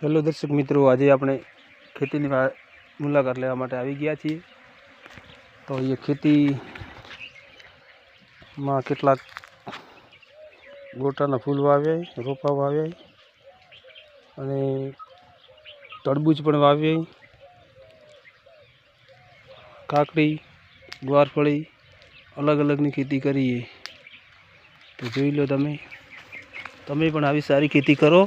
Hello દર્શક મિત્રો, આજે આપણે ખેતીની મુલાકાત લેવા માટે આવી ગયા છીએ। તો એ ખેતીમાં કેટલાક ગોટાના ફૂલ વાવ્યા, રોપા વાવ્યા અને તરબૂચ પણ વાવ્યા, કાકડી, ગુવારફળી અલગ અલગની ખેતી કરીએ। તો જોઈ લો, તમે પણ આવી સારી ખેતી કરો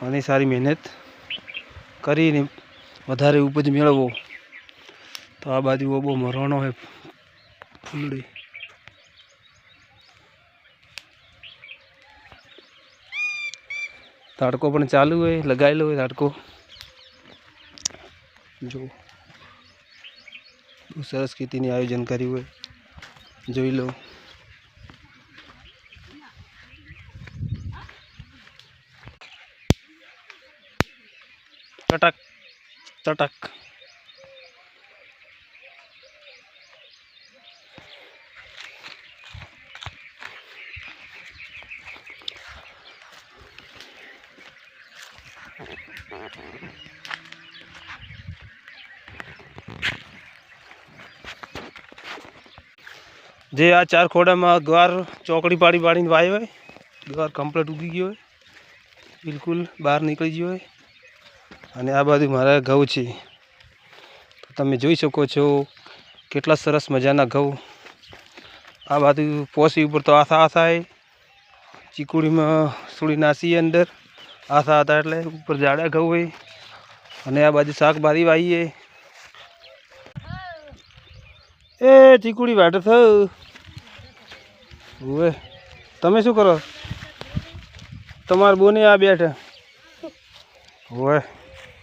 અને સારી મહેનત કરીને વધારે ઉપજ મેળવો। તો આ બાજુ બહુ મરવાનો હોય ફૂલડી, તડકો પણ ચાલુ હોય, લગાવેલો હોય તડકો। જો બહુ સરસ ખેતીની આયોજન કર્યું હોય, જોઈ લો। ટટક ટટક જે આ 4 ખોડામાં ગવાર ચોકડી પાડીને વાવ્યો હોય, ગવાર કમ્પ્લીટ ઉગી ગયો હોય, બિલકુલ બહાર નીકળી ગયો હોય। અને આ બાજુ મારા ઘઉં છે, તો તમે જોઈ શકો છો કેટલા સરસ મજાના ઘઉં। આ બાજુ પોસી ઉપર તો આથા થાય, ચીકુડીમાં સુડી નાસી અંદર આથા હતા એટલે ઉપર જાડા ઘઉં હોય। અને આ બાજુ શાકભાજી વાવીએ। એ ચીકુડી વાટે થયું હોય, તમે શું કરો? તમારા બોને આ બેઠા હોય।